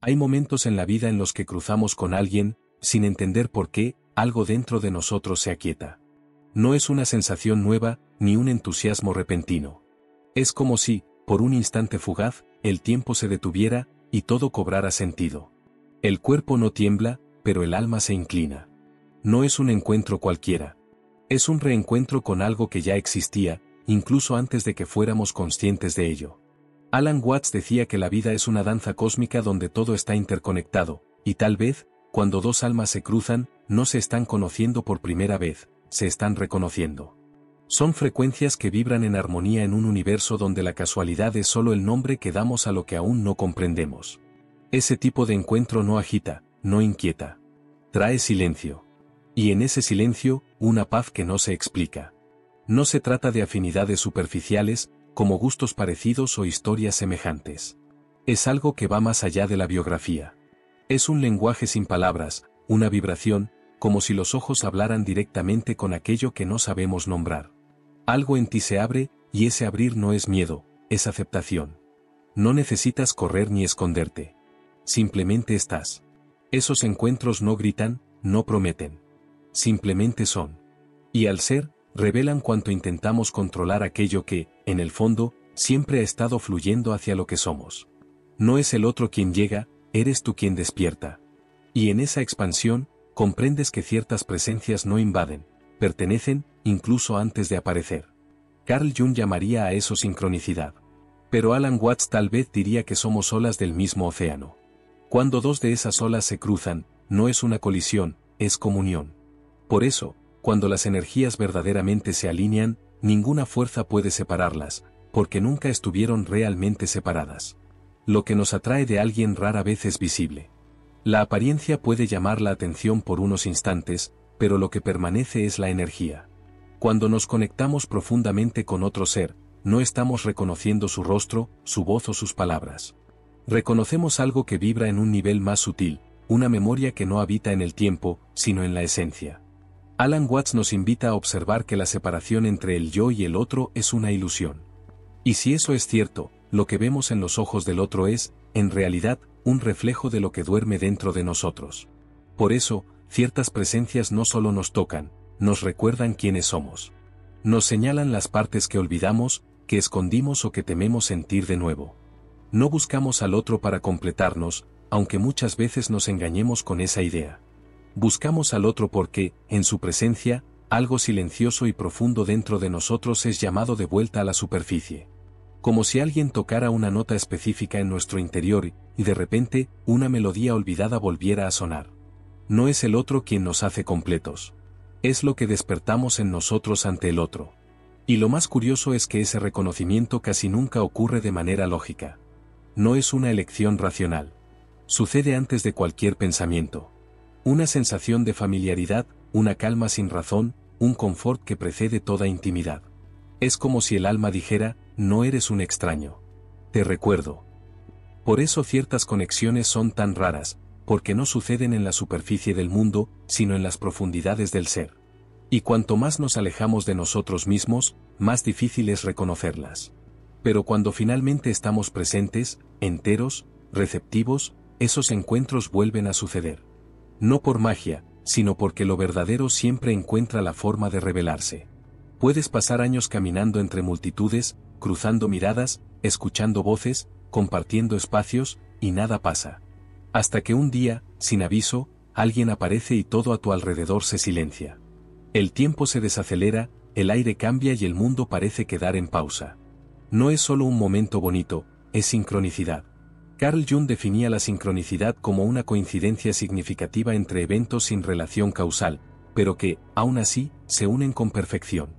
Hay momentos en la vida en los que cruzamos con alguien, sin entender por qué, algo dentro de nosotros se aquieta. No es una sensación nueva, ni un entusiasmo repentino. Es como si, por un instante fugaz, el tiempo se detuviera, y todo cobrara sentido. El cuerpo no tiembla, pero el alma se inclina. No es un encuentro cualquiera. Es un reencuentro con algo que ya existía, incluso antes de que fuéramos conscientes de ello. Alan Watts decía que la vida es una danza cósmica donde todo está interconectado, y tal vez, cuando dos almas se cruzan, no se están conociendo por primera vez, se están reconociendo. Son frecuencias que vibran en armonía en un universo donde la casualidad es solo el nombre que damos a lo que aún no comprendemos. Ese tipo de encuentro no agita, no inquieta. Trae silencio. Y en ese silencio, una paz que no se explica. No se trata de afinidades superficiales, como gustos parecidos o historias semejantes. Es algo que va más allá de la biografía. Es un lenguaje sin palabras, una vibración, como si los ojos hablaran directamente con aquello que no sabemos nombrar. Algo en ti se abre, y ese abrir no es miedo, es aceptación. No necesitas correr ni esconderte. Simplemente estás. Esos encuentros no gritan, no prometen. Simplemente son. Y al ser, revelan cuánto intentamos controlar aquello que, en el fondo, siempre ha estado fluyendo hacia lo que somos. No es el otro quien llega, eres tú quien despierta. Y en esa expansión, comprendes que ciertas presencias no invaden, pertenecen, incluso antes de aparecer. Carl Jung llamaría a eso sincronicidad. Pero Alan Watts tal vez diría que somos olas del mismo océano. Cuando dos de esas olas se cruzan, no es una colisión, es comunión. Por eso, cuando las energías verdaderamente se alinean, ninguna fuerza puede separarlas, porque nunca estuvieron realmente separadas. Lo que nos atrae de alguien rara vez es visible. La apariencia puede llamar la atención por unos instantes, pero lo que permanece es la energía. Cuando nos conectamos profundamente con otro ser, no estamos reconociendo su rostro, su voz o sus palabras. Reconocemos algo que vibra en un nivel más sutil, una memoria que no habita en el tiempo, sino en la esencia. Alan Watts nos invita a observar que la separación entre el yo y el otro es una ilusión. Y si eso es cierto, lo que vemos en los ojos del otro es, en realidad, un reflejo de lo que duerme dentro de nosotros. Por eso, ciertas presencias no solo nos tocan, nos recuerdan quiénes somos. Nos señalan las partes que olvidamos, que escondimos o que tememos sentir de nuevo. No buscamos al otro para completarnos, aunque muchas veces nos engañemos con esa idea. Buscamos al otro porque, en su presencia, algo silencioso y profundo dentro de nosotros es llamado de vuelta a la superficie. Como si alguien tocara una nota específica en nuestro interior y de repente, una melodía olvidada volviera a sonar. No es el otro quien nos hace completos. Es lo que despertamos en nosotros ante el otro. Y lo más curioso es que ese reconocimiento casi nunca ocurre de manera lógica. No es una elección racional. Sucede antes de cualquier pensamiento. Una sensación de familiaridad, una calma sin razón, un confort que precede toda intimidad. Es como si el alma dijera, no eres un extraño. Te recuerdo. Por eso ciertas conexiones son tan raras, porque no suceden en la superficie del mundo, sino en las profundidades del ser. Y cuanto más nos alejamos de nosotros mismos, más difícil es reconocerlas. Pero cuando finalmente estamos presentes, enteros, receptivos, esos encuentros vuelven a suceder. No por magia, sino porque lo verdadero siempre encuentra la forma de revelarse. Puedes pasar años caminando entre multitudes, cruzando miradas, escuchando voces, compartiendo espacios, y nada pasa. Hasta que un día, sin aviso, alguien aparece y todo a tu alrededor se silencia. El tiempo se desacelera, el aire cambia y el mundo parece quedar en pausa. No es solo un momento bonito, es sincronicidad. Carl Jung definía la sincronicidad como una coincidencia significativa entre eventos sin relación causal, pero que, aún así, se unen con perfección.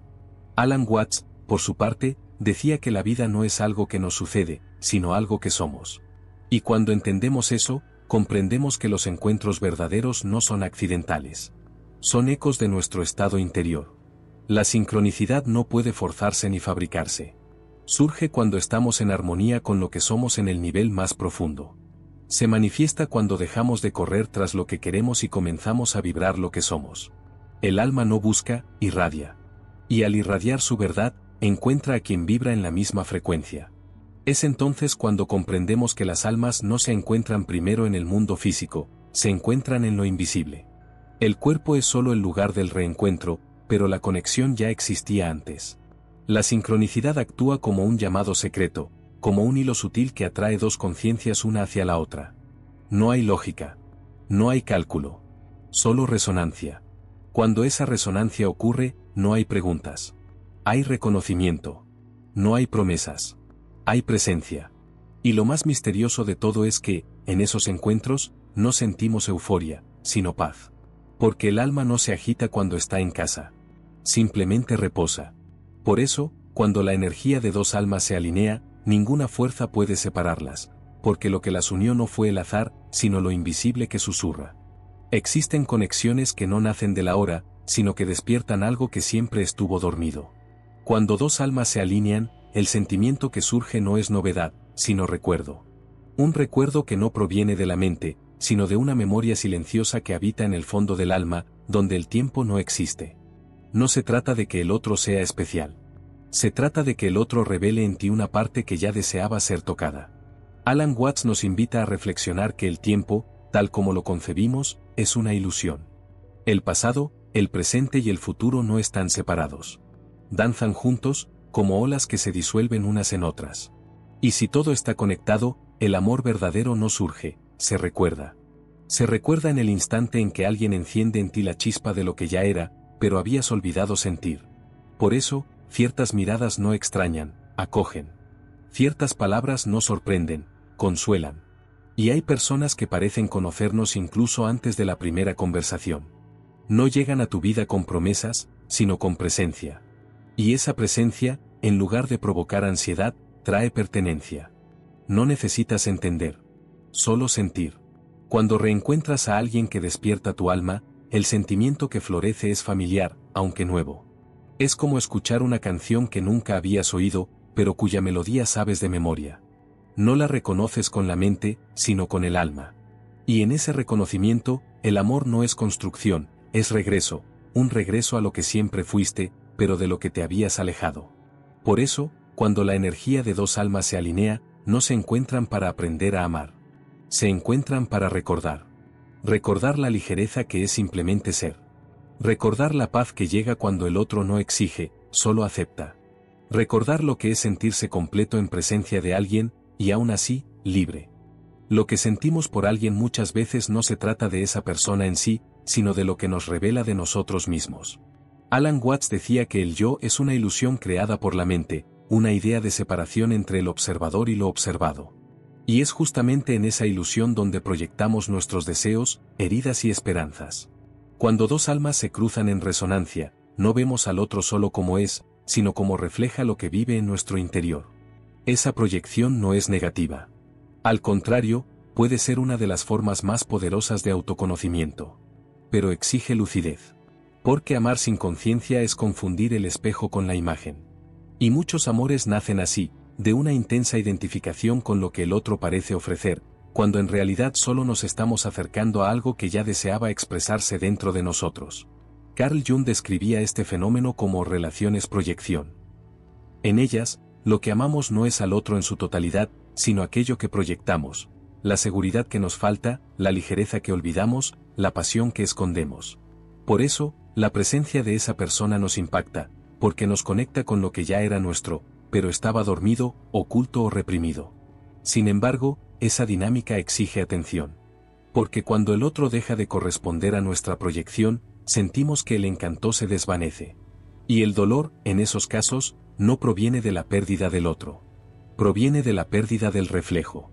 Alan Watts, por su parte, decía que la vida no es algo que nos sucede, sino algo que somos. Y cuando entendemos eso, comprendemos que los encuentros verdaderos no son accidentales. Son ecos de nuestro estado interior. La sincronicidad no puede forzarse ni fabricarse. Surge cuando estamos en armonía con lo que somos en el nivel más profundo. Se manifiesta cuando dejamos de correr tras lo que queremos y comenzamos a vibrar lo que somos. El alma no busca, irradia. Y al irradiar su verdad, encuentra a quien vibra en la misma frecuencia. Es entonces cuando comprendemos que las almas no se encuentran primero en el mundo físico, se encuentran en lo invisible. El cuerpo es solo el lugar del reencuentro, pero la conexión ya existía antes. La sincronicidad actúa como un llamado secreto, como un hilo sutil que atrae dos conciencias una hacia la otra. No hay lógica. No hay cálculo. Solo resonancia. Cuando esa resonancia ocurre, no hay preguntas. Hay reconocimiento. No hay promesas. Hay presencia. Y lo más misterioso de todo es que, en esos encuentros, no sentimos euforia, sino paz. Porque el alma no se agita cuando está en casa. Simplemente reposa. Por eso, cuando la energía de dos almas se alinea, ninguna fuerza puede separarlas, porque lo que las unió no fue el azar, sino lo invisible que susurra. Existen conexiones que no nacen de la hora, sino que despiertan algo que siempre estuvo dormido. Cuando dos almas se alinean, el sentimiento que surge no es novedad, sino recuerdo. Un recuerdo que no proviene de la mente, sino de una memoria silenciosa que habita en el fondo del alma, donde el tiempo no existe. No se trata de que el otro sea especial. Se trata de que el otro revele en ti una parte que ya deseaba ser tocada. Alan Watts nos invita a reflexionar que el tiempo, tal como lo concebimos, es una ilusión. El pasado, el presente y el futuro no están separados. Danzan juntos, como olas que se disuelven unas en otras. Y si todo está conectado, el amor verdadero no surge, se recuerda. Se recuerda en el instante en que alguien enciende en ti la chispa de lo que ya era, pero habías olvidado sentir. Por eso, ciertas miradas no extrañan, acogen. Ciertas palabras no sorprenden, consuelan. Y hay personas que parecen conocernos incluso antes de la primera conversación. No llegan a tu vida con promesas, sino con presencia. Y esa presencia, en lugar de provocar ansiedad, trae pertenencia. No necesitas entender. Solo sentir. Cuando reencuentras a alguien que despierta tu alma, el sentimiento que florece es familiar, aunque nuevo. Es como escuchar una canción que nunca habías oído, pero cuya melodía sabes de memoria. No la reconoces con la mente, sino con el alma. Y en ese reconocimiento, el amor no es construcción, es regreso, un regreso a lo que siempre fuiste, pero de lo que te habías alejado. Por eso, cuando la energía de dos almas se alinea, no se encuentran para aprender a amar. Se encuentran para recordar. Recordar la ligereza que es simplemente ser. Recordar la paz que llega cuando el otro no exige, solo acepta. Recordar lo que es sentirse completo en presencia de alguien, y aún así, libre. Lo que sentimos por alguien muchas veces no se trata de esa persona en sí, sino de lo que nos revela de nosotros mismos. Alan Watts decía que el yo es una ilusión creada por la mente, una idea de separación entre el observador y lo observado. Y es justamente en esa ilusión donde proyectamos nuestros deseos, heridas y esperanzas. Cuando dos almas se cruzan en resonancia, no vemos al otro solo como es, sino como refleja lo que vive en nuestro interior. Esa proyección no es negativa. Al contrario, puede ser una de las formas más poderosas de autoconocimiento. Pero exige lucidez. Porque amar sin conciencia es confundir el espejo con la imagen. Y muchos amores nacen así, de una intensa identificación con lo que el otro parece ofrecer, cuando en realidad solo nos estamos acercando a algo que ya deseaba expresarse dentro de nosotros. Carl Jung describía este fenómeno como relaciones-proyección. En ellas, lo que amamos no es al otro en su totalidad, sino aquello que proyectamos, la seguridad que nos falta, la ligereza que olvidamos, la pasión que escondemos. Por eso, la presencia de esa persona nos impacta, porque nos conecta con lo que ya era nuestro, pero estaba dormido, oculto o reprimido. Sin embargo, esa dinámica exige atención. Porque cuando el otro deja de corresponder a nuestra proyección, sentimos que el encanto se desvanece. Y el dolor, en esos casos, no proviene de la pérdida del otro. Proviene de la pérdida del reflejo.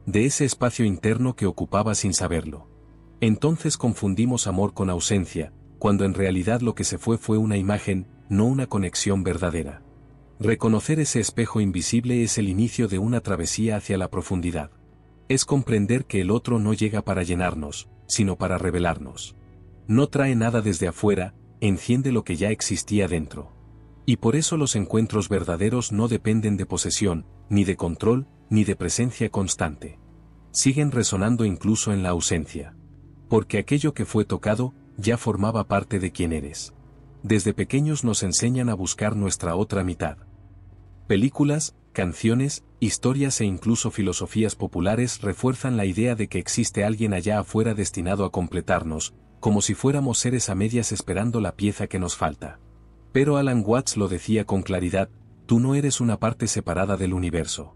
De ese espacio interno que ocupaba sin saberlo. Entonces confundimos amor con ausencia, cuando en realidad lo que se fue una imagen, no una conexión verdadera. Reconocer ese espejo invisible es el inicio de una travesía hacia la profundidad. Es comprender que el otro no llega para llenarnos, sino para revelarnos. No trae nada desde afuera, enciende lo que ya existía dentro. Y por eso los encuentros verdaderos no dependen de posesión, ni de control, ni de presencia constante. Siguen resonando incluso en la ausencia. Porque aquello que fue tocado, ya formaba parte de quien eres. Desde pequeños nos enseñan a buscar nuestra otra mitad. Películas, canciones, historias e incluso filosofías populares refuerzan la idea de que existe alguien allá afuera destinado a completarnos, como si fuéramos seres a medias esperando la pieza que nos falta. Pero Alan Watts lo decía con claridad: tú no eres una parte separada del universo.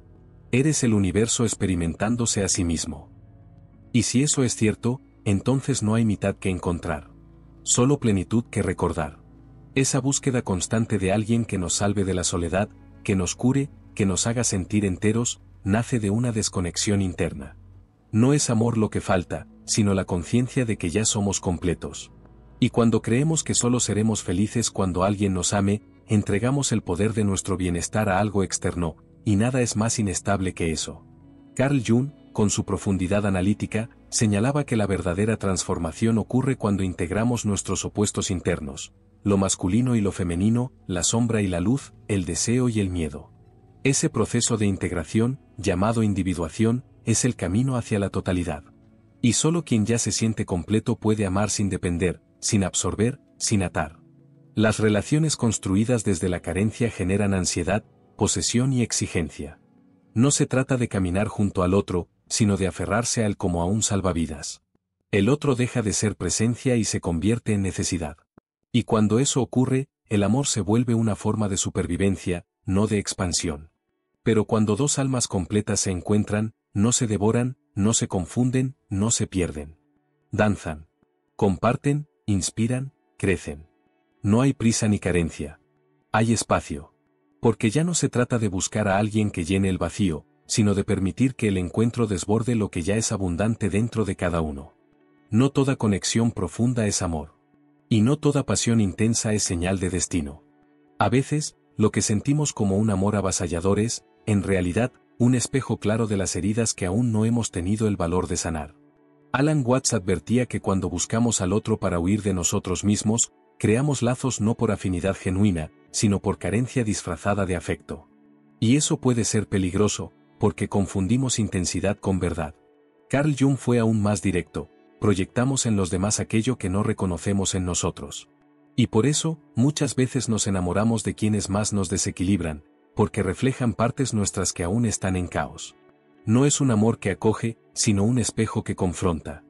Eres el universo experimentándose a sí mismo. Y si eso es cierto, entonces no hay mitad que encontrar. Solo plenitud que recordar. Esa búsqueda constante de alguien que nos salve de la soledad, que nos cure, que nos haga sentir enteros, nace de una desconexión interna. No es amor lo que falta, sino la conciencia de que ya somos completos. Y cuando creemos que solo seremos felices cuando alguien nos ame, entregamos el poder de nuestro bienestar a algo externo, y nada es más inestable que eso. Carl Jung, con su profundidad analítica, señalaba que la verdadera transformación ocurre cuando integramos nuestros opuestos internos, lo masculino y lo femenino, la sombra y la luz, el deseo y el miedo. Ese proceso de integración, llamado individuación, es el camino hacia la totalidad. Y solo quien ya se siente completo puede amar sin depender, sin absorber, sin atar. Las relaciones construidas desde la carencia generan ansiedad, posesión y exigencia. No se trata de caminar junto al otro, sino de aferrarse a él como a un salvavidas. El otro deja de ser presencia y se convierte en necesidad. Y cuando eso ocurre, el amor se vuelve una forma de supervivencia, no de expansión. Pero cuando dos almas completas se encuentran, no se devoran, no se confunden, no se pierden. Danzan. Comparten, inspiran, crecen. No hay prisa ni carencia. Hay espacio. Porque ya no se trata de buscar a alguien que llene el vacío, sino de permitir que el encuentro desborde lo que ya es abundante dentro de cada uno. No toda conexión profunda es amor. Y no toda pasión intensa es señal de destino. A veces, lo que sentimos como un amor avasallador es, en realidad, un espejo claro de las heridas que aún no hemos tenido el valor de sanar. Alan Watts advertía que cuando buscamos al otro para huir de nosotros mismos, creamos lazos no por afinidad genuina, sino por carencia disfrazada de afecto. Y eso puede ser peligroso, porque confundimos intensidad con verdad. Carl Jung fue aún más directo: proyectamos en los demás aquello que no reconocemos en nosotros. Y por eso, muchas veces nos enamoramos de quienes más nos desequilibran, porque reflejan partes nuestras que aún están en caos. No es un amor que acoge, sino un espejo que confronta.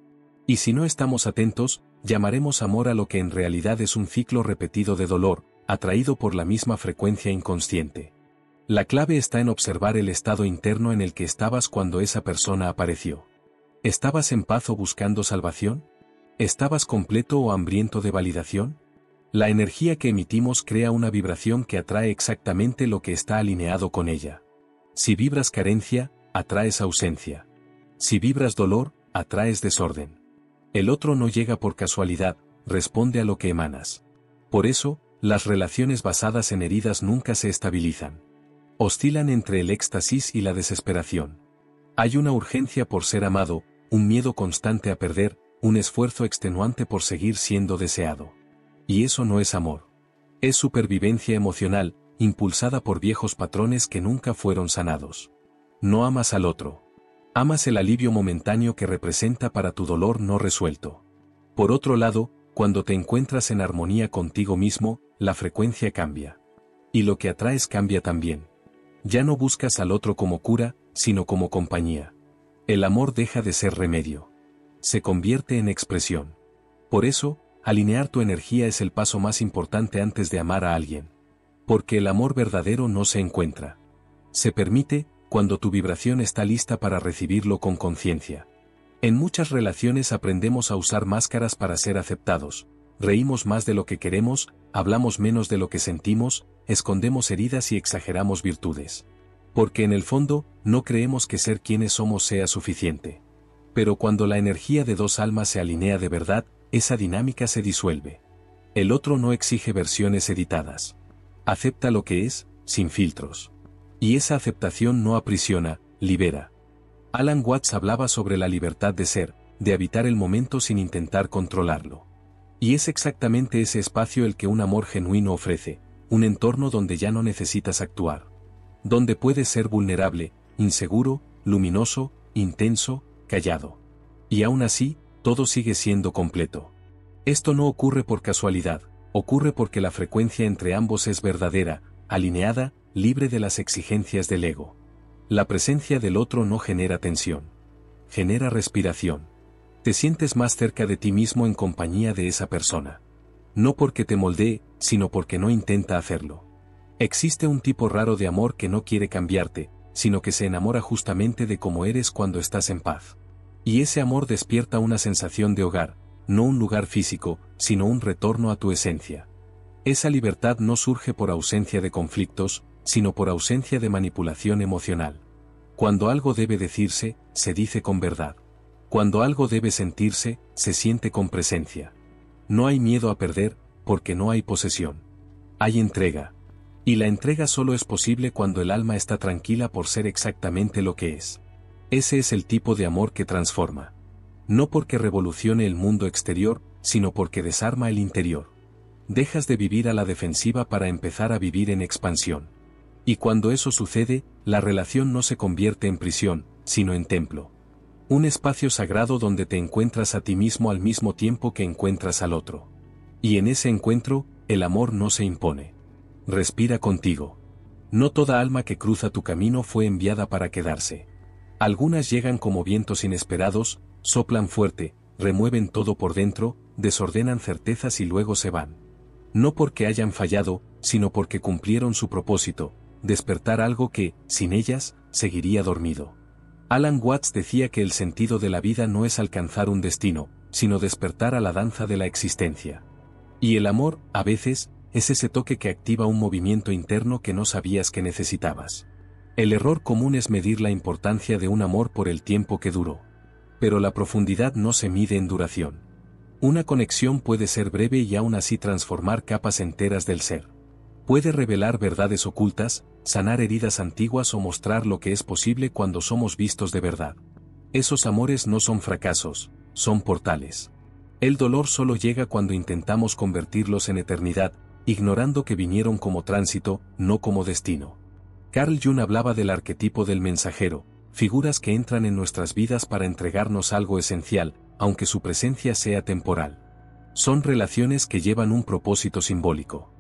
Y si no estamos atentos, llamaremos amor a lo que en realidad es un ciclo repetido de dolor, atraído por la misma frecuencia inconsciente. La clave está en observar el estado interno en el que estabas cuando esa persona apareció. ¿Estabas en paz o buscando salvación? ¿Estabas completo o hambriento de validación? La energía que emitimos crea una vibración que atrae exactamente lo que está alineado con ella. Si vibras carencia, atraes ausencia. Si vibras dolor, atraes desorden. El otro no llega por casualidad, responde a lo que emanas. Por eso, las relaciones basadas en heridas nunca se estabilizan. Oscilan entre el éxtasis y la desesperación. Hay una urgencia por ser amado, un miedo constante a perder, un esfuerzo extenuante por seguir siendo deseado. Y eso no es amor. Es supervivencia emocional, impulsada por viejos patrones que nunca fueron sanados. No amas al otro. Amas el alivio momentáneo que representa para tu dolor no resuelto. Por otro lado, cuando te encuentras en armonía contigo mismo, la frecuencia cambia. Y lo que atraes cambia también. Ya no buscas al otro como cura, sino como compañía. El amor deja de ser remedio. Se convierte en expresión. Por eso, alinear tu energía es el paso más importante antes de amar a alguien. Porque el amor verdadero no se encuentra. Se permite, cuando tu vibración está lista para recibirlo con conciencia. En muchas relaciones aprendemos a usar máscaras para ser aceptados, reímos más de lo que queremos, hablamos menos de lo que sentimos, escondemos heridas y exageramos virtudes. Porque en el fondo, no creemos que ser quienes somos sea suficiente. Pero cuando la energía de dos almas se alinea de verdad, esa dinámica se disuelve. El otro no exige versiones editadas. Acepta lo que es, sin filtros. Y esa aceptación no aprisiona, libera. Alan Watts hablaba sobre la libertad de ser, de habitar el momento sin intentar controlarlo. Y es exactamente ese espacio el que un amor genuino ofrece, un entorno donde ya no necesitas actuar. Donde puedes ser vulnerable, inseguro, luminoso, intenso, callado. Y aún así, todo sigue siendo completo. Esto no ocurre por casualidad, ocurre porque la frecuencia entre ambos es verdadera, alineada, libre de las exigencias del ego. La presencia del otro no genera tensión. Genera respiración. Te sientes más cerca de ti mismo en compañía de esa persona. No porque te moldee, sino porque no intenta hacerlo. Existe un tipo raro de amor que no quiere cambiarte, sino que se enamora justamente de cómo eres cuando estás en paz. Y ese amor despierta una sensación de hogar, no un lugar físico, sino un retorno a tu esencia. Esa libertad no surge por ausencia de conflictos, sino por ausencia de manipulación emocional. Cuando algo debe decirse, se dice con verdad. Cuando algo debe sentirse, se siente con presencia. No hay miedo a perder, porque no hay posesión. Hay entrega. Y la entrega solo es posible cuando el alma está tranquila por ser exactamente lo que es. Ese es el tipo de amor que transforma. No porque revolucione el mundo exterior, sino porque desarma el interior. Dejas de vivir a la defensiva para empezar a vivir en expansión. Y cuando eso sucede, la relación no se convierte en prisión, sino en templo. Un espacio sagrado donde te encuentras a ti mismo al mismo tiempo que encuentras al otro. Y en ese encuentro, el amor no se impone. Respira contigo. No toda alma que cruza tu camino fue enviada para quedarse. Algunas llegan como vientos inesperados, soplan fuerte, remueven todo por dentro, desordenan certezas y luego se van. No porque hayan fallado, sino porque cumplieron su propósito, despertar algo que, sin ellas, seguiría dormido. Alan Watts decía que el sentido de la vida no es alcanzar un destino, sino despertar a la danza de la existencia. Y el amor, a veces, es ese toque que activa un movimiento interno que no sabías que necesitabas. El error común es medir la importancia de un amor por el tiempo que duró. Pero la profundidad no se mide en duración. Una conexión puede ser breve y aún así transformar capas enteras del ser. Puede revelar verdades ocultas, sanar heridas antiguas o mostrar lo que es posible cuando somos vistos de verdad. Esos amores no son fracasos, son portales. El dolor solo llega cuando intentamos convertirlos en eternidad, ignorando que vinieron como tránsito, no como destino. Carl Jung hablaba del arquetipo del mensajero, figuras que entran en nuestras vidas para entregarnos algo esencial, aunque su presencia sea temporal. Son relaciones que llevan un propósito simbólico.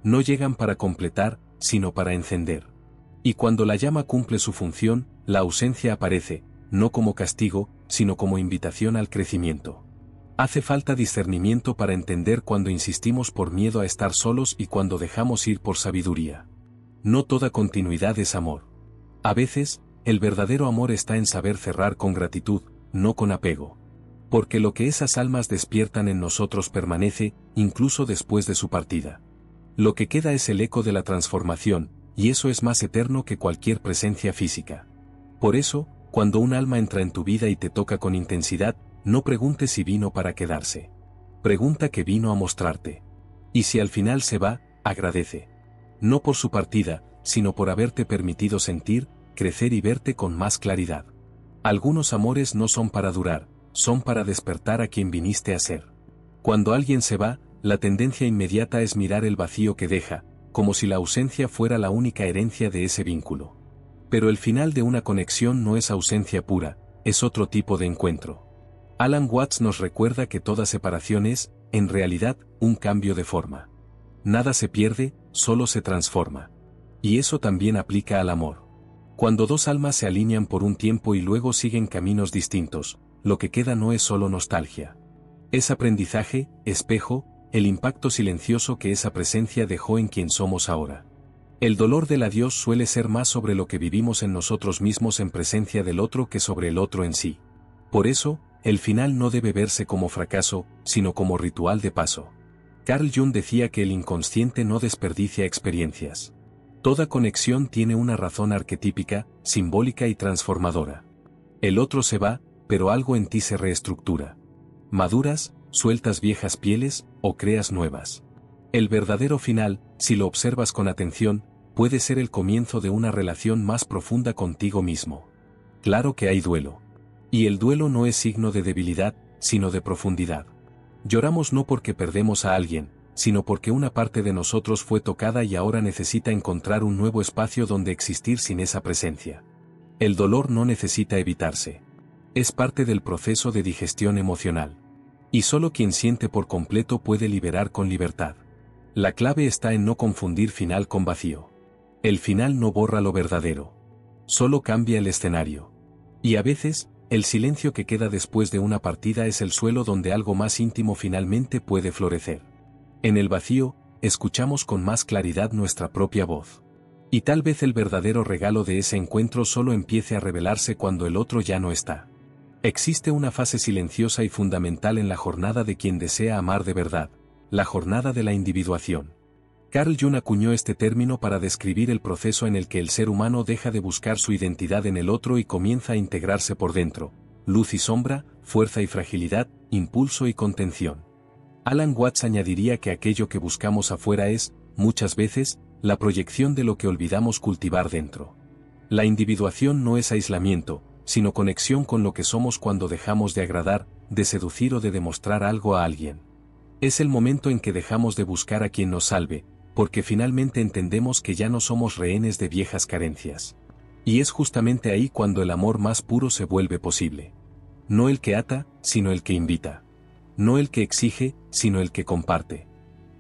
No llegan para completar, sino para encender. Y cuando la llama cumple su función, la ausencia aparece, no como castigo, sino como invitación al crecimiento. Hace falta discernimiento para entender cuando insistimos por miedo a estar solos y cuando dejamos ir por sabiduría. No toda continuidad es amor. A veces, el verdadero amor está en saber cerrar con gratitud, no con apego. Porque lo que esas almas despiertan en nosotros permanece, incluso después de su partida. Lo que queda es el eco de la transformación, y eso es más eterno que cualquier presencia física. Por eso, cuando un alma entra en tu vida y te toca con intensidad, no preguntes si vino para quedarse. Pregunta qué vino a mostrarte. Y si al final se va, agradece. No por su partida, sino por haberte permitido sentir, crecer y verte con más claridad. Algunos amores no son para durar, son para despertar a quien viniste a ser. Cuando alguien se va, la tendencia inmediata es mirar el vacío que deja, como si la ausencia fuera la única herencia de ese vínculo. Pero el final de una conexión no es ausencia pura, es otro tipo de encuentro. Alan Watts nos recuerda que toda separación es, en realidad, un cambio de forma. Nada se pierde, solo se transforma. Y eso también aplica al amor. Cuando dos almas se alinean por un tiempo y luego siguen caminos distintos, lo que queda no es solo nostalgia. Es aprendizaje, espejo, el impacto silencioso que esa presencia dejó en quien somos ahora. El dolor del adiós suele ser más sobre lo que vivimos en nosotros mismos en presencia del otro que sobre el otro en sí. Por eso, el final no debe verse como fracaso, sino como ritual de paso. Carl Jung decía que el inconsciente no desperdicia experiencias. Toda conexión tiene una razón arquetípica, simbólica y transformadora. El otro se va, pero algo en ti se reestructura. Maduras, sueltas viejas pieles, o creas nuevas. El verdadero final, si lo observas con atención, puede ser el comienzo de una relación más profunda contigo mismo. Claro que hay duelo. Y el duelo no es signo de debilidad, sino de profundidad. Lloramos no porque perdemos a alguien, sino porque una parte de nosotros fue tocada y ahora necesita encontrar un nuevo espacio donde existir sin esa presencia. El dolor no necesita evitarse. Es parte del proceso de digestión emocional. Y solo quien siente por completo puede liberar con libertad. La clave está en no confundir final con vacío. El final no borra lo verdadero. solo cambia el escenario. Y a veces, el silencio que queda después de una partida es el suelo donde algo más íntimo finalmente puede florecer. En el vacío, escuchamos con más claridad nuestra propia voz. Y tal vez el verdadero regalo de ese encuentro solo empiece a revelarse cuando el otro ya no está. Existe una fase silenciosa y fundamental en la jornada de quien desea amar de verdad, la jornada de la individuación. Carl Jung acuñó este término para describir el proceso en el que el ser humano deja de buscar su identidad en el otro y comienza a integrarse por dentro, luz y sombra, fuerza y fragilidad, impulso y contención. Alan Watts añadiría que aquello que buscamos afuera es, muchas veces, la proyección de lo que olvidamos cultivar dentro. La individuación no es aislamiento, sino conexión con lo que somos cuando dejamos de agradar, de seducir o de demostrar algo a alguien. Es el momento en que dejamos de buscar a quien nos salve, porque finalmente entendemos que ya no somos rehenes de viejas carencias. Y es justamente ahí cuando el amor más puro se vuelve posible. No el que ata, sino el que invita. No el que exige, sino el que comparte.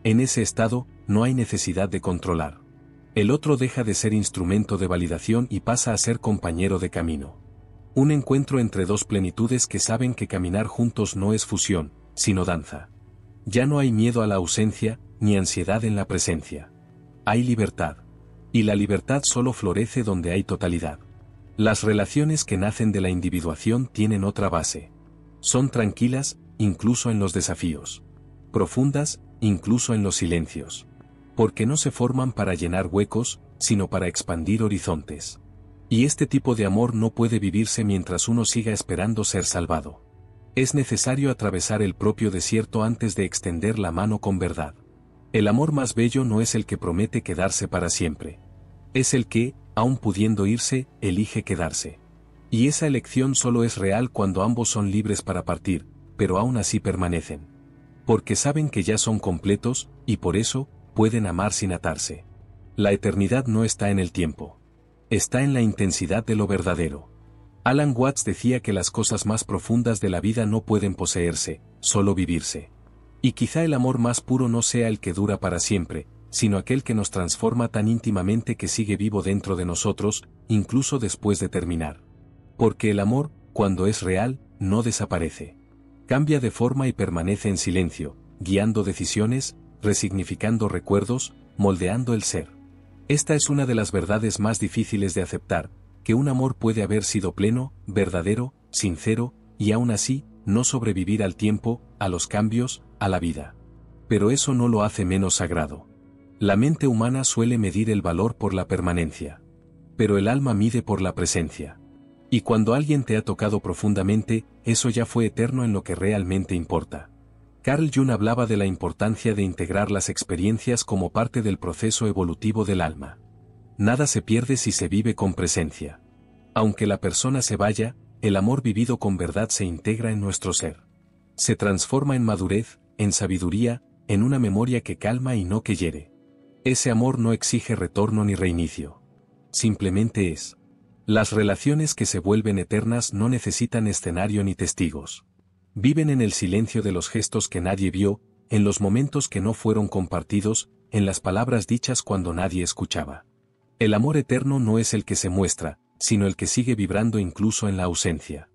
En ese estado, no hay necesidad de controlar. El otro deja de ser instrumento de validación y pasa a ser compañero de camino. Un encuentro entre dos plenitudes que saben que caminar juntos no es fusión, sino danza. Ya no hay miedo a la ausencia, ni ansiedad en la presencia. Hay libertad. Y la libertad solo florece donde hay totalidad. Las relaciones que nacen de la individuación tienen otra base. Son tranquilas, incluso en los desafíos. Profundas, incluso en los silencios. Porque no se forman para llenar huecos, sino para expandir horizontes. Y este tipo de amor no puede vivirse mientras uno siga esperando ser salvado. Es necesario atravesar el propio desierto antes de extender la mano con verdad. El amor más bello no es el que promete quedarse para siempre. Es el que, aun pudiendo irse, elige quedarse. Y esa elección solo es real cuando ambos son libres para partir, pero aún así permanecen. Porque saben que ya son completos, y por eso, pueden amar sin atarse. La eternidad no está en el tiempo. Está en la intensidad de lo verdadero. Alan Watts decía que las cosas más profundas de la vida no pueden poseerse, solo vivirse. Y quizá el amor más puro no sea el que dura para siempre, sino aquel que nos transforma tan íntimamente que sigue vivo dentro de nosotros, incluso después de terminar. Porque el amor, cuando es real, no desaparece. Cambia de forma y permanece en silencio, guiando decisiones, resignificando recuerdos, moldeando el ser. Esta es una de las verdades más difíciles de aceptar, que un amor puede haber sido pleno, verdadero, sincero, y aún así, no sobrevivir al tiempo, a los cambios, a la vida. Pero eso no lo hace menos sagrado. La mente humana suele medir el valor por la permanencia. Pero el alma mide por la presencia. Y cuando alguien te ha tocado profundamente, eso ya fue eterno en lo que realmente importa. Carl Jung hablaba de la importancia de integrar las experiencias como parte del proceso evolutivo del alma. Nada se pierde si se vive con presencia. Aunque la persona se vaya, el amor vivido con verdad se integra en nuestro ser. Se transforma en madurez, en sabiduría, en una memoria que calma y no que hiere. Ese amor no exige retorno ni reinicio. Simplemente es. Las relaciones que se vuelven eternas no necesitan escenario ni testigos. Viven en el silencio de los gestos que nadie vio, en los momentos que no fueron compartidos, en las palabras dichas cuando nadie escuchaba. El amor eterno no es el que se muestra, sino el que sigue vibrando incluso en la ausencia.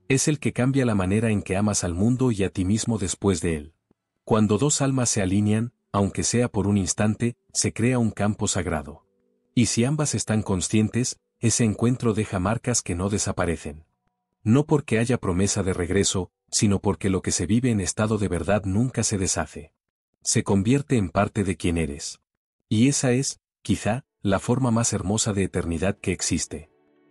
Es el que cambia la manera en que amas al mundo y a ti mismo después de él. Cuando dos almas se alinean, aunque sea por un instante, se crea un campo sagrado. Y si ambas están conscientes, ese encuentro deja marcas que no desaparecen. No porque haya promesa de regreso, sino porque lo que se vive en estado de verdad nunca se deshace. Se convierte en parte de quien eres. Y esa es, quizá, la forma más hermosa de eternidad que existe.